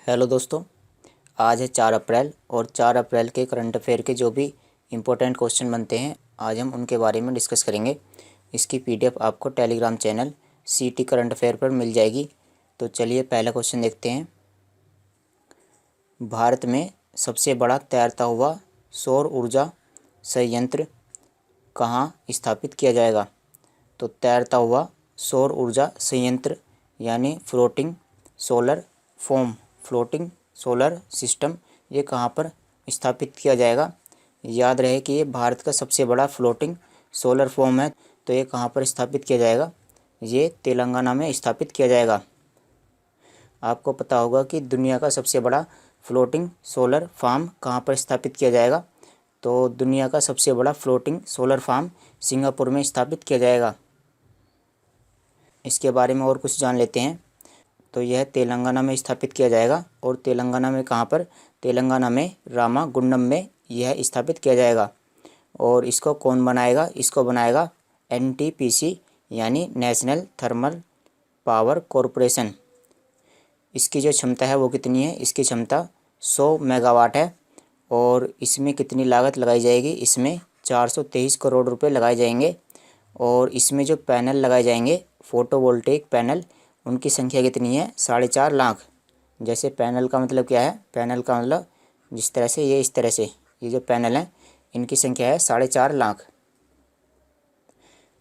Hello दोस्तों, आज है 4 अप्रैल और 4 अप्रैल के करंट अफेयर के जो भी इम्पोर्टेंट क्वेश्चन बनते हैं आज हम उनके बारे में डिस्कस करेंगे। इसकी पीडीएफ आपको टेलीग्राम चैनल सीटी करंट अफेयर पर मिल जाएगी। तो चलिए पहला क्वेश्चन देखते हैं। भारत में सबसे बड़ा तैरता हुआ सौर ऊर्जा संयंत्र कहाँ स्थापित किया जाएगा? तो तैरता हुआ सौर ऊर्जा संयंत्र यानी फ्लोटिंग सोलर सिस्टम ये कहाँ पर स्थापित किया जाएगा? याद रहे कि ये भारत का सबसे बड़ा फ्लोटिंग सोलर फॉर्म है। तो ये कहाँ पर स्थापित किया जाएगा? ये तेलंगाना में स्थापित किया जाएगा। आपको पता होगा कि दुनिया का सबसे बड़ा फ्लोटिंग सोलर फार्म कहाँ पर स्थापित किया जाएगा? तो दुनिया का सबसे बड़ा फ्लोटिंग सोलर फार्म सिंगापुर में स्थापित किया जाएगा। इसके बारे में और कुछ जान लेते हैं। तो यह तेलंगाना में स्थापित किया जाएगा। और तेलंगाना में कहाँ पर? तेलंगाना में रामागुंडम में यह स्थापित किया जाएगा। और इसको कौन बनाएगा? इसको बनाएगा एनटीपीसी यानी नेशनल थर्मल पावर कॉरपोरेशन। इसकी जो क्षमता है वो कितनी है? इसकी क्षमता 100 मेगावाट है। और इसमें कितनी लागत लगाई जाएगी? इसमें 423 करोड़ रुपए लगाए जाएंगे। और इसमें जो पैनल लगाए जाएंगे फोटोवोल्टेइक पैनल, उनकी संख्या कितनी है? 4.5 लाख। जैसे पैनल का मतलब क्या है? पैनल का मतलब जिस तरह से ये इस तरह से ये जो पैनल हैं इनकी संख्या है 4.5 लाख।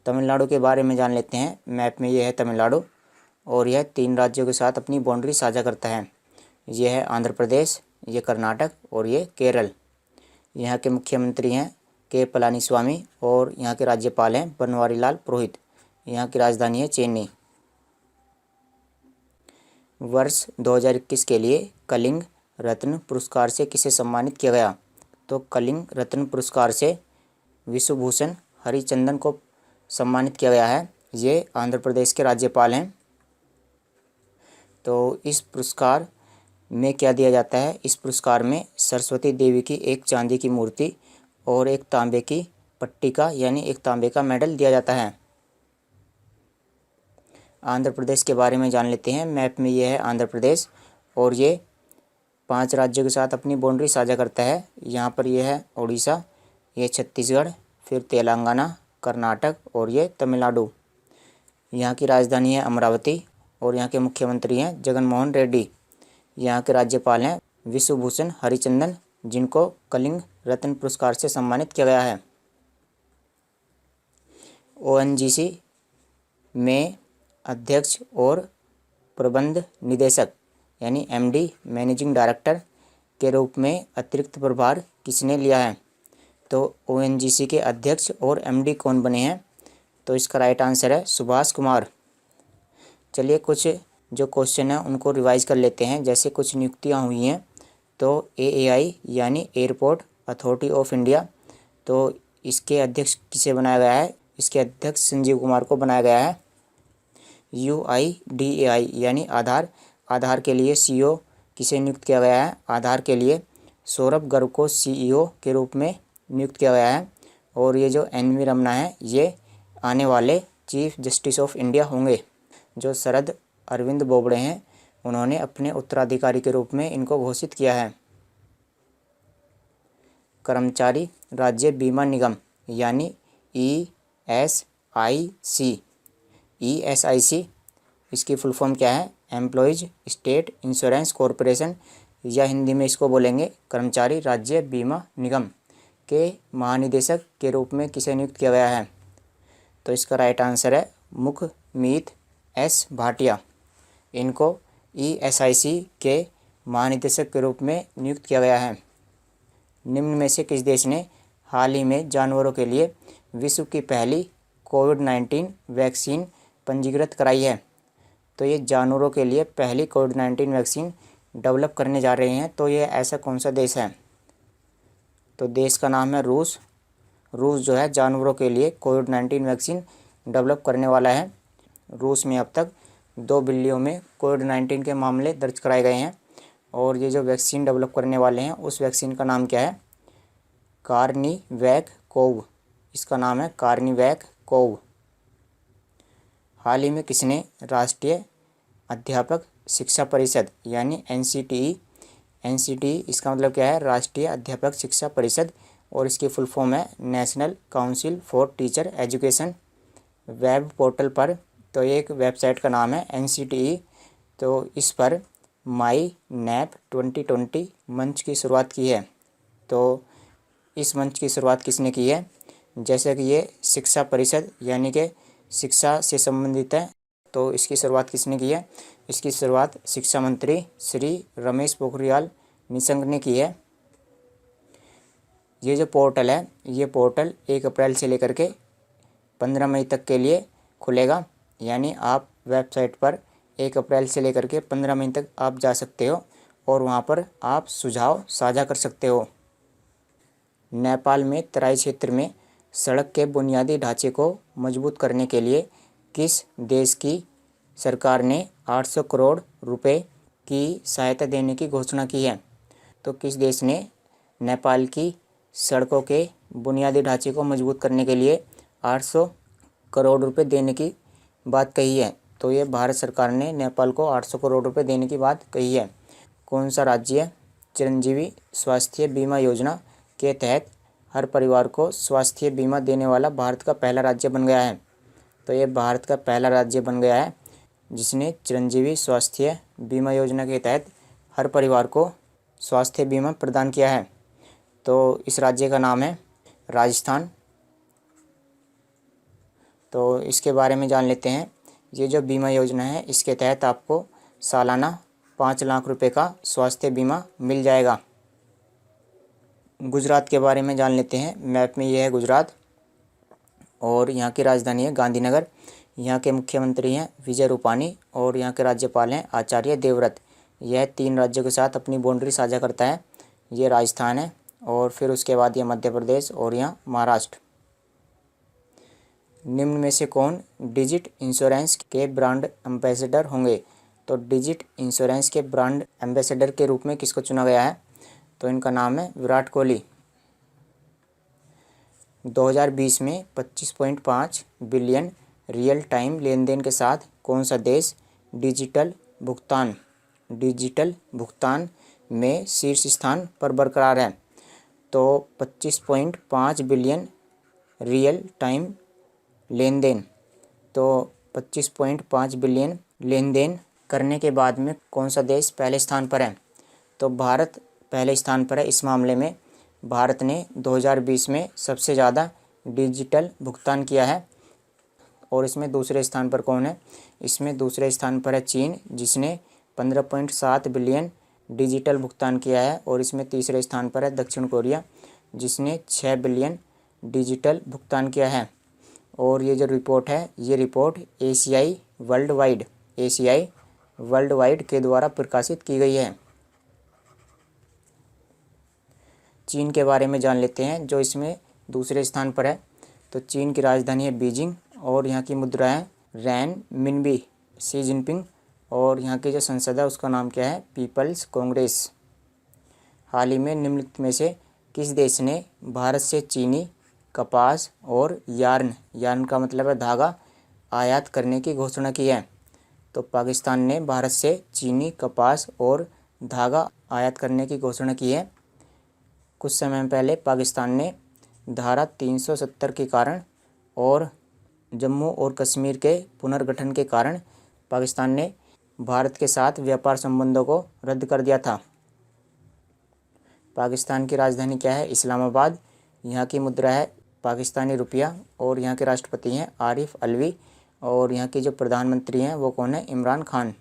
तमिलनाडु के बारे में जान लेते हैं। मैप में ये है तमिलनाडु और यह 3 राज्यों के साथ अपनी बाउंड्री साझा करता है। ये है आंध्र प्रदेश, ये कर्नाटक और ये केरल। यहाँ के मुख्यमंत्री हैं के पलानीस्वामी और यहाँ के राज्यपाल हैं बनवारीलाल पुरोहित। यहाँ की राजधानी है चेन्नई। वर्ष 2021 के लिए कलिंग रत्न पुरस्कार से किसे सम्मानित किया गया? तो कलिंग रत्न पुरस्कार से विश्वभूषण हरिचंदन को सम्मानित किया गया है। ये आंध्र प्रदेश के राज्यपाल हैं। तो इस पुरस्कार में क्या दिया जाता है? इस पुरस्कार में सरस्वती देवी की एक चांदी की मूर्ति और एक तांबे की पट्टिका यानी एक तांबे का मेडल दिया जाता है। आंध्र प्रदेश के बारे में जान लेते हैं। मैप में ये है आंध्र प्रदेश और ये 5 राज्यों के साथ अपनी बाउंड्री साझा करता है। यहाँ पर ये है उड़ीसा, ये छत्तीसगढ़, फिर तेलंगाना, कर्नाटक और ये तमिलनाडु। यहाँ की राजधानी है अमरावती और यहाँ के मुख्यमंत्री हैं जगन मोहन रेड्डी। यहाँ के राज्यपाल हैं विश्वभूषण हरिचंदन, जिनको कलिंग रत्न पुरस्कार से सम्मानित किया गया है। ओएनजीसी में अध्यक्ष और प्रबंध निदेशक यानी एमडी मैनेजिंग डायरेक्टर के रूप में अतिरिक्त प्रभार किसने लिया है? तो ओएनजीसी के अध्यक्ष और एमडी कौन बने हैं? तो इसका राइट आंसर है सुभाष कुमार। चलिए कुछ जो क्वेश्चन है उनको रिवाइज कर लेते हैं। जैसे कुछ नियुक्तियां हुई हैं। तो एएआई यानी एयरपोर्ट अथॉरिटी ऑफ इंडिया, तो इसके अध्यक्ष किसे बनाया गया है? इसके अध्यक्ष संजीव कुमार को बनाया गया है। यूआईडीएआई यानी आधार के लिए सीईओ किसे नियुक्त किया गया है? आधार के लिए सौरभ गर्ग को सीईओ के रूप में नियुक्त किया गया है। और ये जो एनवी रमना है ये आने वाले चीफ जस्टिस ऑफ इंडिया होंगे। जो शरद अरविंद बोबड़े हैं उन्होंने अपने उत्तराधिकारी के रूप में इनको घोषित किया है। कर्मचारी राज्य बीमा निगम यानी ईएसआईसी, इसकी फुल फॉर्म क्या है? एम्प्लॉयज़ स्टेट इंश्योरेंस कॉरपोरेशन, या हिंदी में इसको बोलेंगे कर्मचारी राज्य बीमा निगम के महानिदेशक के रूप में किसे नियुक्त किया गया है? तो इसका राइट आंसर है मुखमीत एस भाटिया। इनको ईएसआईसी के महानिदेशक के रूप में नियुक्त किया गया है। निम्न में से किस देश ने हाल ही में जानवरों के लिए विश्व की पहली कोविड-19 वैक्सीन पंजीकृत कराई है? तो ये जानवरों के लिए पहली कोविड-19 वैक्सीन डेवलप करने जा रहे हैं। तो ये ऐसा कौन सा देश है? तो देश का नाम है रूस। रूस जो है जानवरों के लिए कोविड-19 वैक्सीन डेवलप करने वाला है। रूस में अब तक 2 बिल्लियों में कोविड-19 के मामले दर्ज कराए गए हैं। और ये जो वैक्सीन डेवलप करने वाले हैं उस वैक्सीन का नाम क्या है? कार्निवैक कोव। इसका नाम है कार्निवैक कोव। हाल ही में किसने राष्ट्रीय अध्यापक शिक्षा परिषद यानी NCTE। NCTE इसका मतलब क्या है, राष्ट्रीय अध्यापक शिक्षा परिषद, और इसकी फुल फॉर्म है national council for teacher education. Web portal पर, तो एक वेबसाइट का नाम है NCTE। तो इस पर माई नैप 2020 मंच की शुरुआत की है। तो इस मंच की शुरुआत किसने की है? जैसे कि ये शिक्षा परिषद यानी कि शिक्षा से संबंधित है, तो इसकी शुरुआत किसने की है? इसकी शुरुआत शिक्षा मंत्री श्री रमेश पोखरियाल निशंक ने की है। ये जो पोर्टल है, ये पोर्टल 1 अप्रैल से लेकर के 15 मई तक के लिए खुलेगा। यानी आप वेबसाइट पर 1 अप्रैल से लेकर के 15 मई तक आप जा सकते हो और वहाँ पर आप सुझाव साझा कर सकते हो। नेपाल में तराई क्षेत्र में सड़क के बुनियादी ढांचे को मजबूत करने के लिए किस देश की सरकार ने 800 करोड़ रुपए की सहायता देने की घोषणा की है? तो किस देश ने नेपाल की सड़कों के बुनियादी ढांचे को मजबूत करने के लिए 800 करोड़ रुपए देने की बात कही है? तो ये भारत सरकार ने नेपाल को 800 करोड़ रुपए देने की बात कही है। कौन सा राज्य चिरंजीवी स्वास्थ्य बीमा योजना के तहत हर परिवार को स्वास्थ्य बीमा देने वाला भारत का पहला राज्य बन गया है? तो ये भारत का पहला राज्य बन गया है जिसने चिरंजीवी स्वास्थ्य बीमा योजना के तहत हर परिवार को स्वास्थ्य बीमा प्रदान किया है। तो इस राज्य का नाम है राजस्थान। तो इसके बारे में जान लेते हैं। ये जो बीमा योजना है, इसके तहत आपको सालाना 5 लाख रुपए का स्वास्थ्य बीमा मिल जाएगा। गुजरात के बारे में जान लेते हैं। मैप में ये है गुजरात और यहाँ की राजधानी है गांधीनगर। यहाँ के मुख्यमंत्री हैं विजय रूपानी और यहाँ के राज्यपाल हैं आचार्य देवव्रत। यह 3 राज्यों के साथ अपनी बाउंड्री साझा करता है। ये राजस्थान है और फिर उसके बाद ये मध्य प्रदेश और यहाँ महाराष्ट्र। निम्न में से कौन डिजिट इंश्योरेंस के ब्रांड एम्बेसडर होंगे? तो डिजिट इंश्योरेंस के ब्रांड एम्बेसडर के रूप में किसको चुना गया है? तो इनका नाम है विराट कोहली। 2020 में 25.5 बिलियन रियल टाइम लेन देन के साथ कौन सा देश डिजिटल भुगतान में शीर्ष स्थान पर बरकरार है? तो 25.5 बिलियन रियल टाइम लेन देन, तो 25.5 बिलियन लेन देन करने के बाद में कौन सा देश पहले स्थान पर है? तो भारत पहले स्थान पर है। इस मामले में भारत ने 2020 में सबसे ज़्यादा डिजिटल भुगतान किया है। और इसमें दूसरे स्थान पर कौन है? इसमें दूसरे स्थान पर है चीन, जिसने 15.7 बिलियन डिजिटल भुगतान किया है। और इसमें तीसरे स्थान पर है दक्षिण कोरिया, जिसने 6 बिलियन डिजिटल भुगतान किया है। और ये जो रिपोर्ट है, ये रिपोर्ट एशियाई वर्ल्ड वाइड के द्वारा प्रकाशित की गई है। चीन के बारे में जान लेते हैं, जो इसमें दूसरे स्थान पर है। तो चीन की राजधानी है बीजिंग और यहाँ की मुद्रा है रैन मिनबी। शी जिनपिंग और यहाँ की जो संसद है उसका नाम क्या है? पीपल्स कांग्रेस। हाल ही में निम्नलिखित में से किस देश ने भारत से चीनी कपास और यार्न का मतलब है धागा आयात करने की घोषणा की है? तो पाकिस्तान ने भारत से चीनी कपास और धागा आयात करने की घोषणा की है। कुछ समय पहले पाकिस्तान ने धारा 370 के कारण और जम्मू और कश्मीर के पुनर्गठन के कारण पाकिस्तान ने भारत के साथ व्यापार संबंधों को रद्द कर दिया था। पाकिस्तान की राजधानी क्या है? इस्लामाबाद। यहाँ की मुद्रा है पाकिस्तानी रुपया और यहाँ के राष्ट्रपति हैं आरिफ अलवी और यहाँ के जो प्रधानमंत्री हैं वो कौन है? इमरान खान।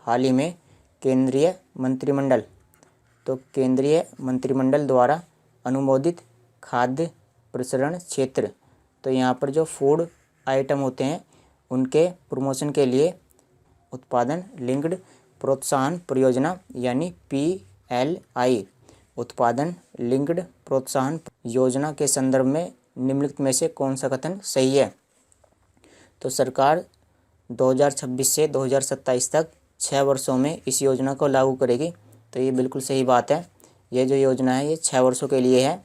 हाल ही में केंद्रीय मंत्रिमंडल द्वारा अनुमोदित खाद्य प्रसंस्करण क्षेत्र, तो यहाँ पर जो फूड आइटम होते हैं उनके प्रमोशन के लिए उत्पादन लिंक्ड प्रोत्साहन परियोजना यानी PLI उत्पादन लिंक्ड प्रोत्साहन योजना के संदर्भ में निम्नलिखित में से कौन सा कथन सही है? तो सरकार 2026 से 2027 तक 6 वर्षों में इस योजना को लागू करेगी। तो ये बिल्कुल सही बात है। ये जो योजना है ये 6 वर्षों के लिए है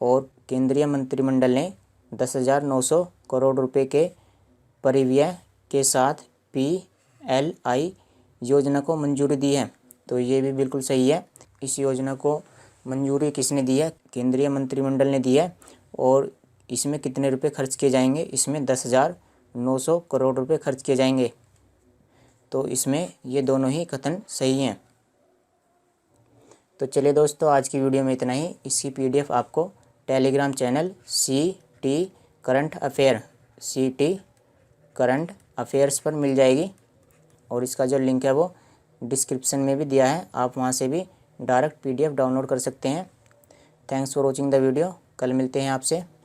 और केंद्रीय मंत्रिमंडल ने 10,900 करोड़ रुपए के परिव्यय के साथ LI योजना को मंजूरी दी है। तो ये भी बिल्कुल सही है। इस योजना को मंजूरी किसने दी है? केंद्रीय मंत्रिमंडल ने दी है। और इसमें कितने रुपए खर्च किए जाएंगे? इसमें 10,900 करोड़ रुपए खर्च किए जाएंगे। तो इसमें ये दोनों ही कथन सही हैं। तो चलिए दोस्तों, आज की वीडियो में इतना ही। इसकी PDF आपको Telegram channel CT current affairs पर मिल जाएगी। और इसका जो लिंक है वो डिस्क्रिप्शन में भी दिया है, आप वहाँ से भी डायरेक्ट PDF डाउनलोड कर सकते हैं। Thanks for watching the video. कल मिलते हैं आपसे।